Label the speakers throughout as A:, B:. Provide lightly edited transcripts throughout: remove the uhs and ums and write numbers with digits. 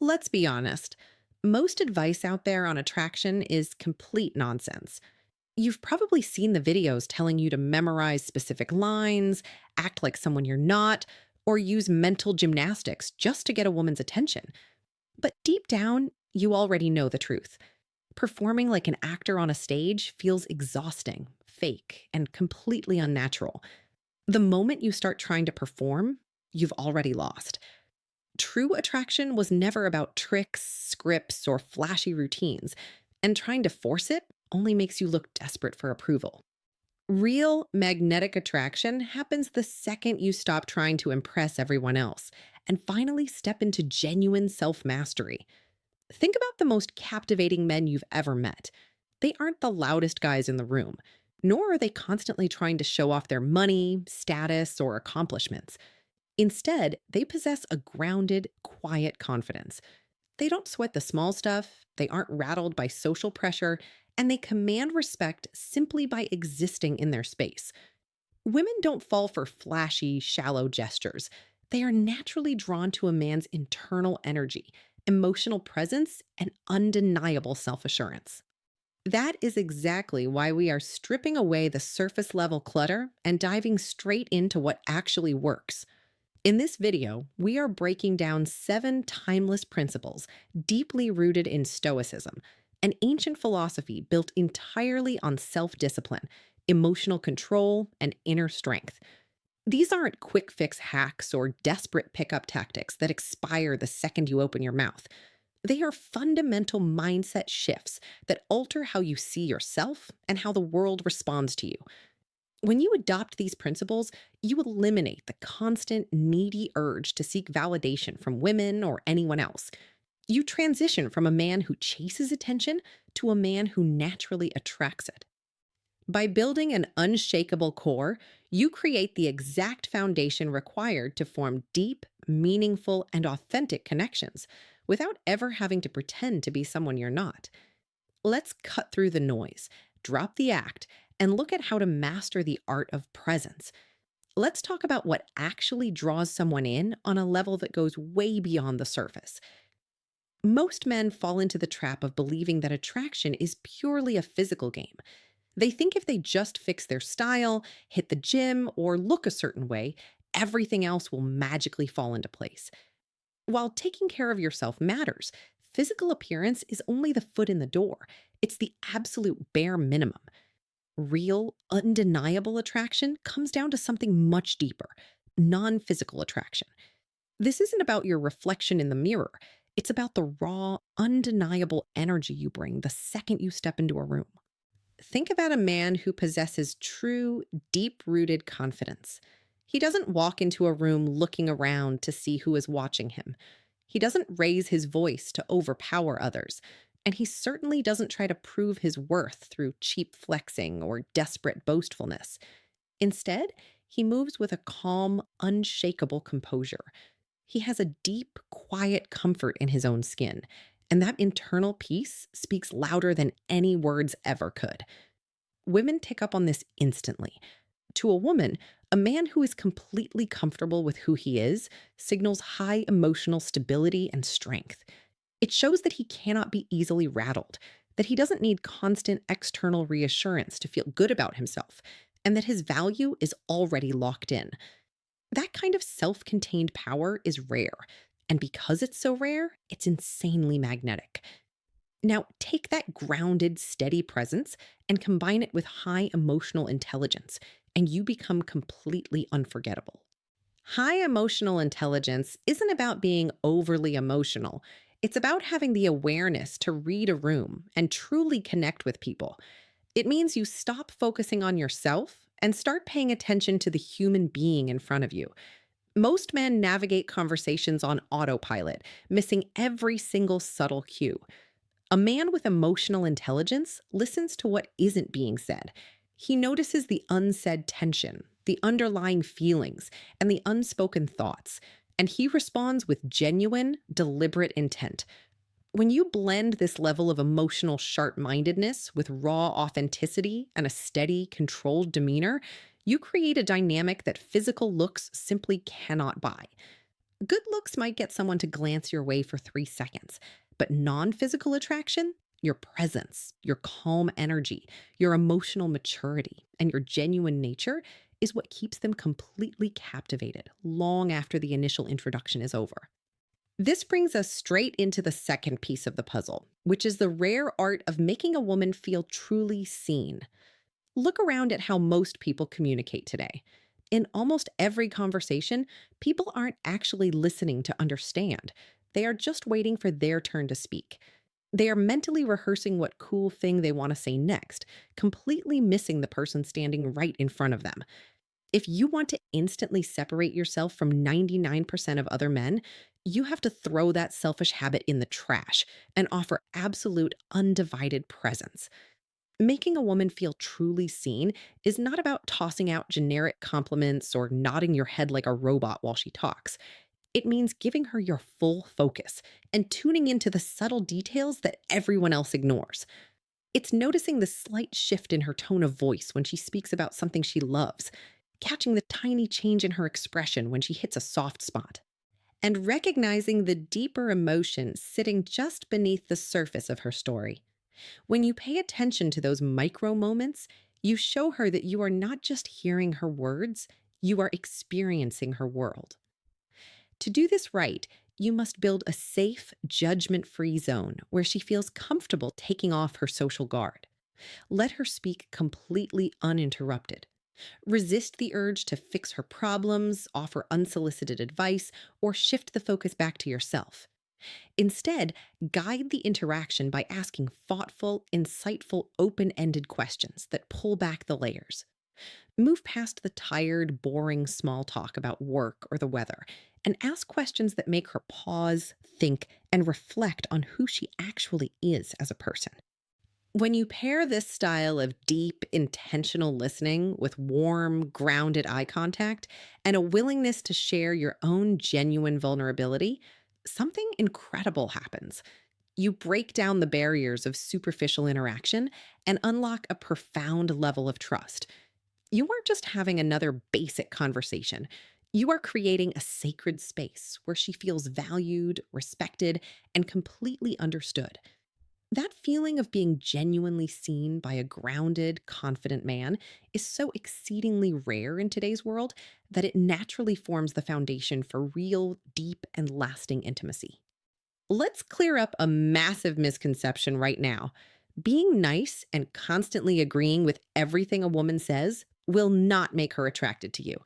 A: Let's be honest. Most advice out there on attraction is complete nonsense. You've probably seen the videos telling you to memorize specific lines, act like someone you're not, or use mental gymnastics just to get a woman's attention. But deep down, you already know the truth. Performing like an actor on a stage feels exhausting, fake, and completely unnatural. The moment you start trying to perform, you've already lost. True attraction was never about tricks, scripts, or flashy routines, and trying to force it only makes you look desperate for approval. Real magnetic attraction happens the second you stop trying to impress everyone else and finally step into genuine self mastery. Think about the most captivating men you've ever met. They aren't the loudest guys in the room, nor are they constantly trying to show off their money, status, or accomplishments. Instead, they possess a grounded, quiet confidence. They don't sweat the small stuff, they aren't rattled by social pressure, and they command respect simply by existing in their space. Women don't fall for flashy, shallow gestures. They are naturally drawn to a man's internal energy, emotional presence, and undeniable self assurance. That is exactly why we are stripping away the surface level clutter and diving straight into what actually works. In this video, we are breaking down 7 timeless principles deeply rooted in Stoicism, an ancient philosophy built entirely on self discipline, emotional control, and inner strength. These aren't quick fix hacks or desperate pickup tactics that expire the second you open your mouth. They are fundamental mindset shifts that alter how you see yourself and how the world responds to you. When you adopt these principles, you eliminate the constant, needy urge to seek validation from women or anyone else. You transition from a man who chases attention to a man who naturally attracts it. By building an unshakable core, you create the exact foundation required to form deep, meaningful, and authentic connections without ever having to pretend to be someone you're not. Let's cut through the noise, drop the act, and look at how to master the art of presence. Let's talk about what actually draws someone in on a level that goes way beyond the surface. Most men fall into the trap of believing that attraction is purely a physical game. They think if they just fix their style, hit the gym, or look a certain way, everything else will magically fall into place. While taking care of yourself matters, physical appearance is only the foot in the door. It's the absolute bare minimum. Real, undeniable attraction comes down to something much deeper: non physical attraction. This isn't about your reflection in the mirror, it's about the raw, undeniable energy you bring the second you step into a room. Think about a man who possesses true, deep rooted confidence. He doesn't walk into a room looking around to see who is watching him. He doesn't raise his voice to overpower others. And he certainly doesn't try to prove his worth through cheap flexing or desperate boastfulness. Instead, he moves with a calm, unshakable composure. He has a deep, quiet comfort in his own skin, and that internal peace speaks louder than any words ever could. Women pick up on this instantly. To a woman, a man who is completely comfortable with who he is signals high emotional stability and strength. It shows that he cannot be easily rattled, that he doesn't need constant external reassurance to feel good about himself, and that his value is already locked in. That kind of self contained power is rare, and because it's so rare, it's insanely magnetic. Now, take that grounded, steady presence and combine it with high emotional intelligence, and you become completely unforgettable. High emotional intelligence isn't about being overly emotional. It's about having the awareness to read a room and truly connect with people. It means you stop focusing on yourself and start paying attention to the human being in front of you. Most men navigate conversations on autopilot, missing every single subtle cue. A man with emotional intelligence listens to what isn't being said. He notices the unsaid tension, the underlying feelings, and the unspoken thoughts, and he responds with genuine, deliberate intent. When you blend this level of emotional sharp-mindedness with raw authenticity and a steady, controlled demeanor, you create a dynamic that physical looks simply cannot buy. Good looks might get someone to glance your way for 3 seconds, but non physical attraction, your presence, your calm energy, your emotional maturity, and your genuine nature is what keeps them completely captivated long after the initial introduction is over. This brings us straight into the second piece of the puzzle, which is the rare art of making a woman feel truly seen. Look around at how most people communicate today. In almost every conversation, people aren't actually listening to understand. They are just waiting for their turn to speak. They are mentally rehearsing what cool thing they want to say next, completely missing the person standing right in front of them. If you want to instantly separate yourself from 99% of other men, you have to throw that selfish habit in the trash and offer absolute undivided presence. Making a woman feel truly seen is not about tossing out generic compliments or nodding your head like a robot while she talks. It means giving her your full focus and tuning into the subtle details that everyone else ignores. It's noticing the slight shift in her tone of voice when she speaks about something she loves, catching the tiny change in her expression when she hits a soft spot, and recognizing the deeper emotion sitting just beneath the surface of her story. When you pay attention to those micro moments, you show her that you are not just hearing her words, you are experiencing her world. To do this right, you must build a safe, judgment free zone where she feels comfortable taking off her social guard. Let her speak completely uninterrupted. Resist the urge to fix her problems, offer unsolicited advice, or shift the focus back to yourself. Instead, guide the interaction by asking thoughtful, insightful, open ended questions that pull back the layers. Move past the tired, boring small talk about work or the weather and ask questions that make her pause, think, and reflect on who she actually is as a person. When you pair this style of deep, intentional listening with warm, grounded eye contact and a willingness to share your own genuine vulnerability, something incredible happens. You break down the barriers of superficial interaction and unlock a profound level of trust. You aren't just having another basic conversation. You are creating a sacred space where she feels valued, respected, and completely understood. That feeling of being genuinely seen by a grounded, confident man is so exceedingly rare in today's world that it naturally forms the foundation for real, deep, and lasting intimacy. Let's clear up a massive misconception right now. Being nice and constantly agreeing with everything a woman says will not make her attracted to you.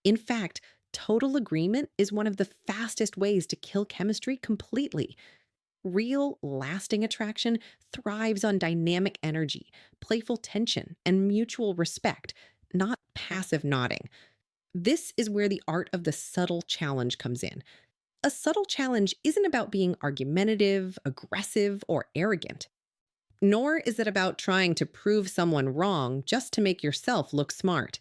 A: In fact, total agreement is one of the fastest ways to kill chemistry completely. Real, lasting attraction thrives on dynamic energy, playful tension, and mutual respect, not passive nodding. This is where the art of the subtle challenge comes in. A subtle challenge isn't about being argumentative, aggressive, or arrogant. Nor is it about trying to prove someone wrong just to make yourself look smart.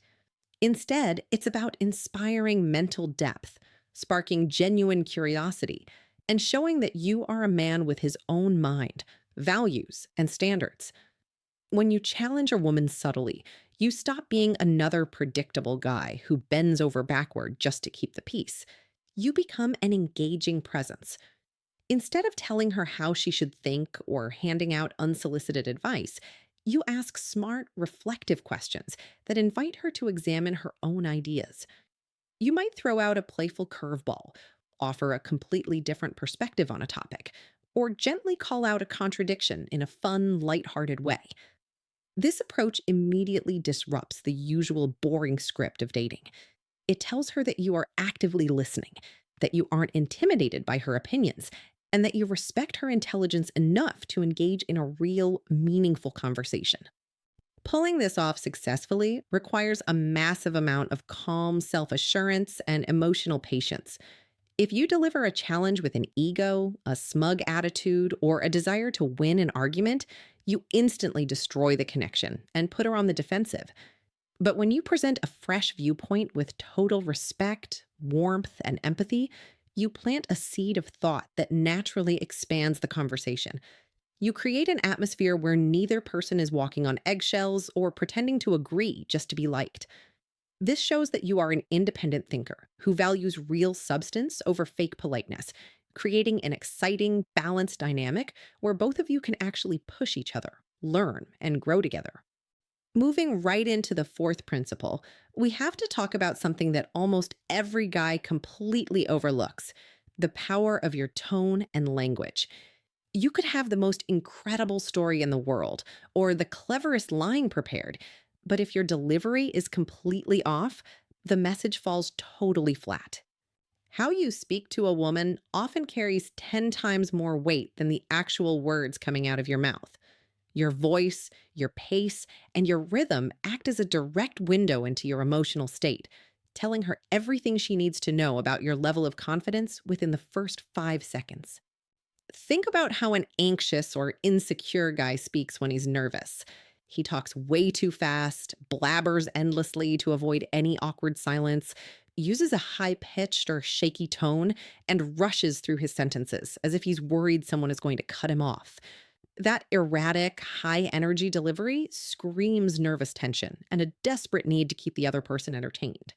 A: Instead, it's about inspiring mental depth, sparking genuine curiosity, and showing that you are a man with his own mind, values, and standards. When you challenge a woman subtly, you stop being another predictable guy who bends over backward just to keep the peace. You become an engaging presence. Instead of telling her how she should think or handing out unsolicited advice, you ask smart, reflective questions that invite her to examine her own ideas. You might throw out a playful curveball, offer a completely different perspective on a topic, or gently call out a contradiction in a fun, lighthearted way. This approach immediately disrupts the usual boring script of dating. It tells her that you are actively listening, that you aren't intimidated by her opinions, and that you respect her intelligence enough to engage in a real, meaningful conversation. Pulling this off successfully requires a massive amount of calm self assurance and emotional patience. If you deliver a challenge with an ego, a smug attitude, or a desire to win an argument, you instantly destroy the connection and put her on the defensive. But when you present a fresh viewpoint with total respect, warmth, and empathy, you plant a seed of thought that naturally expands the conversation. You create an atmosphere where neither person is walking on eggshells or pretending to agree just to be liked. This shows that you are an independent thinker who values real substance over fake politeness, creating an exciting, balanced dynamic where both of you can actually push each other, learn, and grow together. Moving right into the fourth principle, we have to talk about something that almost every guy completely overlooks: the power of your tone and language. You could have the most incredible story in the world or the cleverest line prepared, but if your delivery is completely off, the message falls totally flat. How you speak to a woman often carries 10 times more weight than the actual words coming out of your mouth. Your voice, your pace, and your rhythm act as a direct window into your emotional state, telling her everything she needs to know about your level of confidence within the first 5 seconds. Think about how an anxious or insecure guy speaks when he's nervous. He talks way too fast, blabbers endlessly to avoid any awkward silence, uses a high pitched or shaky tone, and rushes through his sentences as if he's worried someone is going to cut him off. That erratic, high energy delivery screams nervous tension and a desperate need to keep the other person entertained.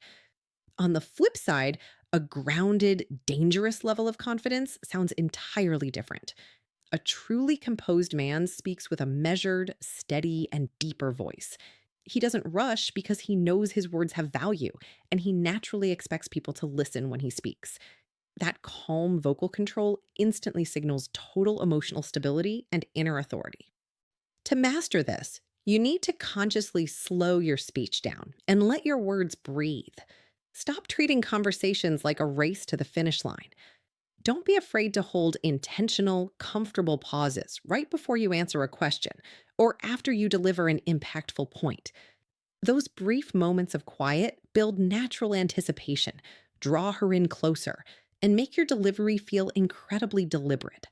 A: On the flip side, a grounded, dangerous level of confidence sounds entirely different. A truly composed man speaks with a measured, steady, and deeper voice. He doesn't rush because he knows his words have value, and he naturally expects people to listen when he speaks. That calm vocal control instantly signals total emotional stability and inner authority. To master this, you need to consciously slow your speech down and let your words breathe. Stop treating conversations like a race to the finish line. Don't be afraid to hold intentional, comfortable pauses right before you answer a question or after you deliver an impactful point. Those brief moments of quiet build natural anticipation, draw her in closer, and make your delivery feel incredibly deliberate.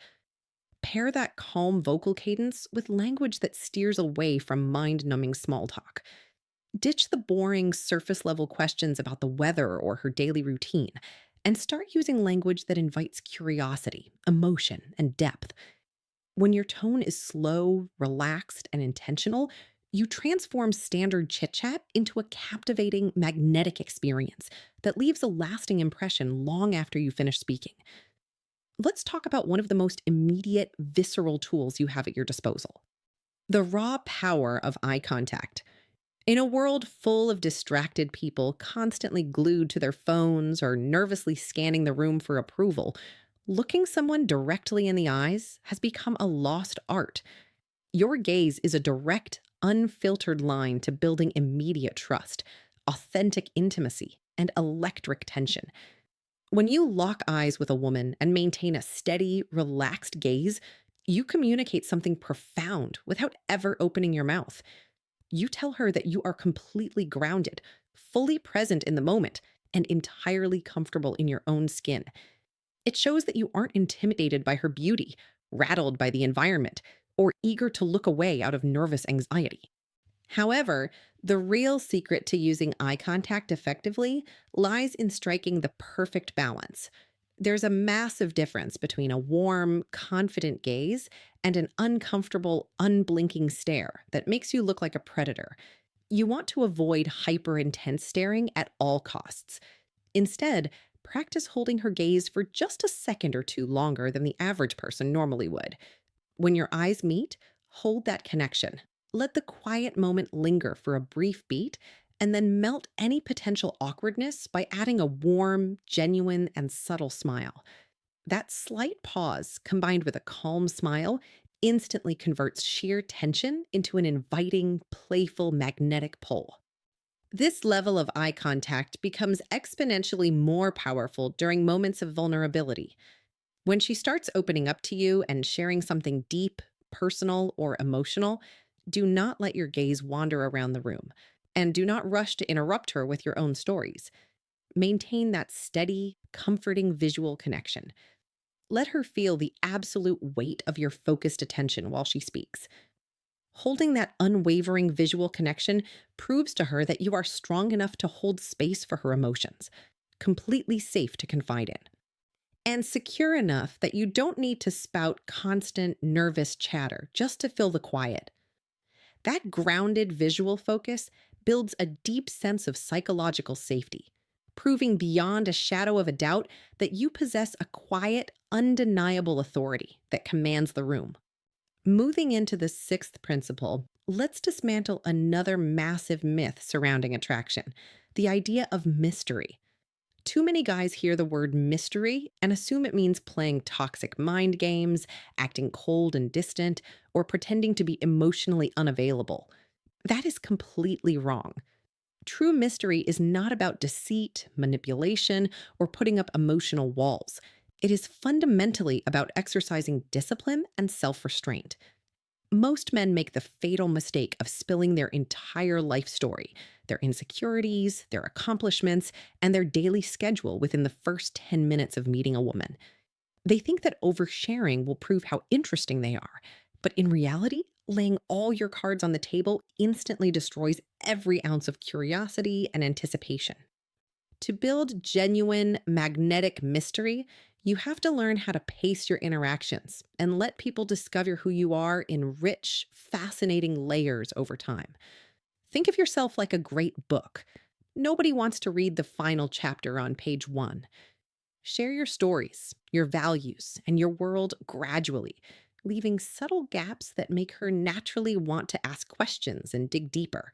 A: Pair that calm vocal cadence with language that steers away from mind numbing small talk. Ditch the boring, surface level questions about the weather or her daily routine, and start using language that invites curiosity, emotion, and depth. When your tone is slow, relaxed, and intentional, you transform standard chit chat into a captivating, magnetic experience that leaves a lasting impression long after you finish speaking. Let's talk about one of the most immediate, visceral tools you have at your disposal: the raw power of eye contact. In a world full of distracted people constantly glued to their phones or nervously scanning the room for approval, looking someone directly in the eyes has become a lost art. Your gaze is a direct, unfiltered line to building immediate trust, authentic intimacy, and electric tension. When you lock eyes with a woman and maintain a steady, relaxed gaze, you communicate something profound without ever opening your mouth. You tell her that you are completely grounded, fully present in the moment, and entirely comfortable in your own skin. It shows that you aren't intimidated by her beauty, rattled by the environment, or eager to look away out of nervous anxiety. However, the real secret to using eye contact effectively lies in striking the perfect balance. There's a massive difference between a warm, confident gaze and an uncomfortable, unblinking stare that makes you look like a predator. You want to avoid hyper intense staring at all costs. Instead, practice holding her gaze for just a second or two longer than the average person normally would. When your eyes meet, hold that connection. Let the quiet moment linger for a brief beat, and then melt any potential awkwardness by adding a warm, genuine, and subtle smile. That slight pause, combined with a calm smile, instantly converts sheer tension into an inviting, playful, magnetic pull. This level of eye contact becomes exponentially more powerful during moments of vulnerability. When she starts opening up to you and sharing something deep, personal, or emotional, do not let your gaze wander around the room, and do not rush to interrupt her with your own stories. Maintain that steady, comforting visual connection. Let her feel the absolute weight of your focused attention while she speaks. Holding that unwavering visual connection proves to her that you are strong enough to hold space for her emotions, completely safe to confide in, and secure enough that you don't need to spout constant, nervous chatter just to fill the quiet. That grounded visual focus builds a deep sense of psychological safety, proving beyond a shadow of a doubt that you possess a quiet, undeniable authority that commands the room. Moving into the sixth principle, let's dismantle another massive myth surrounding attraction: the idea of mystery. Too many guys hear the word mystery and assume it means playing toxic mind games, acting cold and distant, or pretending to be emotionally unavailable. That is completely wrong. True mystery is not about deceit, manipulation, or putting up emotional walls. It is fundamentally about exercising discipline and self restraint. Most men make the fatal mistake of spilling their entire life story, their insecurities, their accomplishments, and their daily schedule within the first 10 minutes of meeting a woman. They think that oversharing will prove how interesting they are. But in reality, laying all your cards on the table instantly destroys every ounce of curiosity and anticipation. To build genuine magnetic mystery, you have to learn how to pace your interactions and let people discover who you are in rich, fascinating layers over time. Think of yourself like a great book. Nobody wants to read the final chapter on page one. Share your stories, your values, and your world gradually, leaving subtle gaps that make her naturally want to ask questions and dig deeper.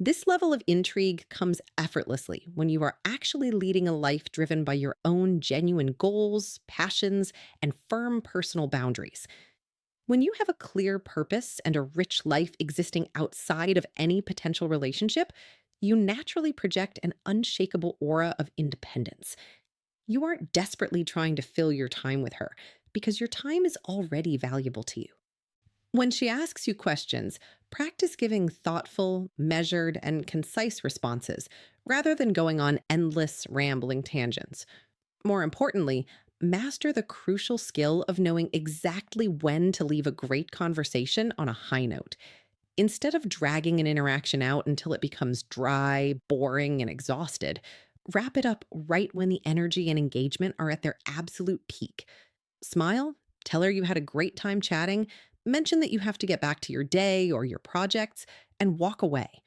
A: This level of intrigue comes effortlessly when you are actually leading a life driven by your own genuine goals, passions, and firm personal boundaries. When you have a clear purpose and a rich life existing outside of any potential relationship, you naturally project an unshakable aura of independence. You aren't desperately trying to fill your time with her because your time is already valuable to you. When she asks you questions, practice giving thoughtful, measured, and concise responses rather than going on endless, rambling tangents. More importantly, master the crucial skill of knowing exactly when to leave a great conversation on a high note. Instead of dragging an interaction out until it becomes dry, boring, and exhausted, wrap it up right when the energy and engagement are at their absolute peak. Smile, tell her you had a great time chatting, mention that you have to get back to your day or your projects, and walk away.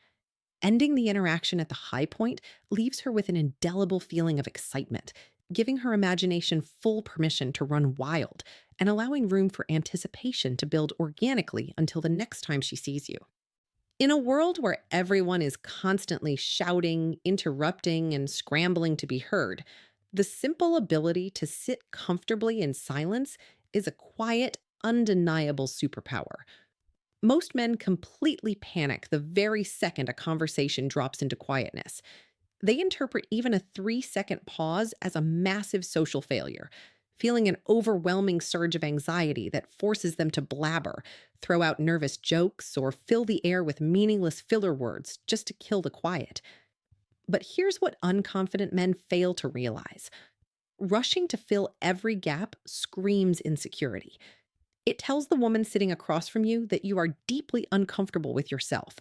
A: Ending the interaction at the high point leaves her with an indelible feeling of excitement, giving her imagination full permission to run wild and allowing room for anticipation to build organically until the next time she sees you. In a world where everyone is constantly shouting, interrupting, and scrambling to be heard, the simple ability to sit comfortably in silence is a quiet, undeniable superpower. Most men completely panic the very second a conversation drops into quietness. They interpret even a 3-second pause as a massive social failure, feeling an overwhelming surge of anxiety that forces them to blabber, throw out nervous jokes, or fill the air with meaningless filler words just to kill the quiet. But here's what unconfident men fail to realize: rushing to fill every gap screams insecurity. It tells the woman sitting across from you that you are deeply uncomfortable with yourself,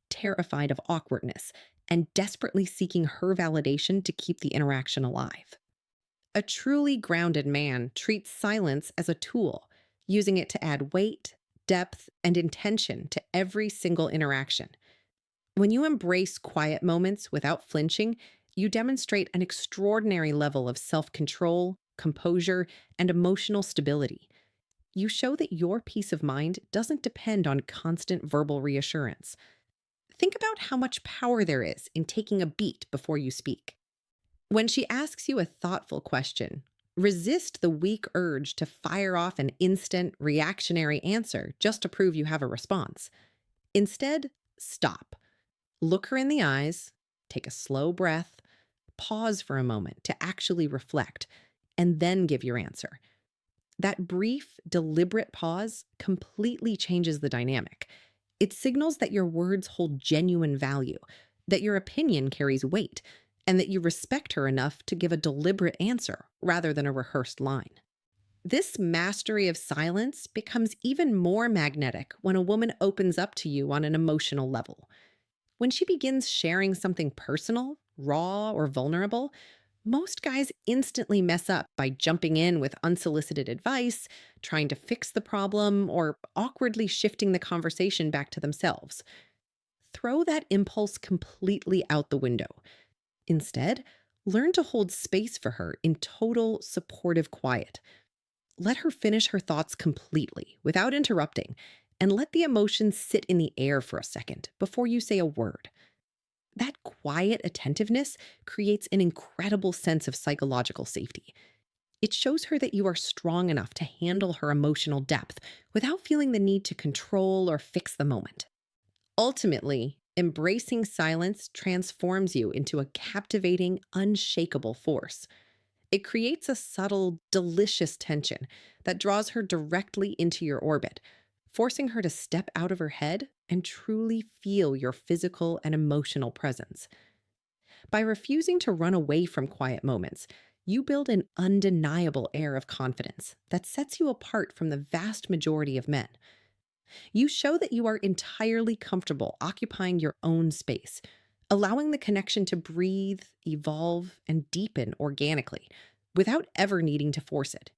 A: terrified of awkwardness, and desperately seeking her validation to keep the interaction alive. A truly grounded man treats silence as a tool, using it to add weight, depth, and intention to every single interaction. When you embrace quiet moments without flinching, you demonstrate an extraordinary level of self control, composure, and emotional stability. You show that your peace of mind doesn't depend on constant verbal reassurance. Think about how much power there is in taking a beat before you speak. When she asks you a thoughtful question, resist the weak urge to fire off an instant, reactionary answer just to prove you have a response. Instead, stop. Look her in the eyes, take a slow breath, pause for a moment to actually reflect, and then give your answer. That brief, deliberate pause completely changes the dynamic. It signals that your words hold genuine value, that your opinion carries weight, and that you respect her enough to give a deliberate answer rather than a rehearsed line. This mastery of silence becomes even more magnetic when a woman opens up to you on an emotional level. When she begins sharing something personal, raw, or vulnerable, most guys instantly mess up by jumping in with unsolicited advice, trying to fix the problem, or awkwardly shifting the conversation back to themselves. throw that impulse completely out the window. Instead, learn to hold space for her in total supportive quiet. Let her finish her thoughts completely without interrupting, and let the emotions sit in the air for a second before you say a word. That quiet attentiveness creates an incredible sense of psychological safety. It shows her that you are strong enough to handle her emotional depth without feeling the need to control or fix the moment. Ultimately, embracing silence transforms you into a captivating, unshakable force. It creates a subtle, delicious tension that draws her directly into your orbit, forcing her to step out of her head and truly feel your physical and emotional presence. By refusing to run away from quiet moments, you build an undeniable air of confidence that sets you apart from the vast majority of men. You show that you are entirely comfortable occupying your own space, allowing the connection to breathe, evolve, and deepen organically without ever needing to force it.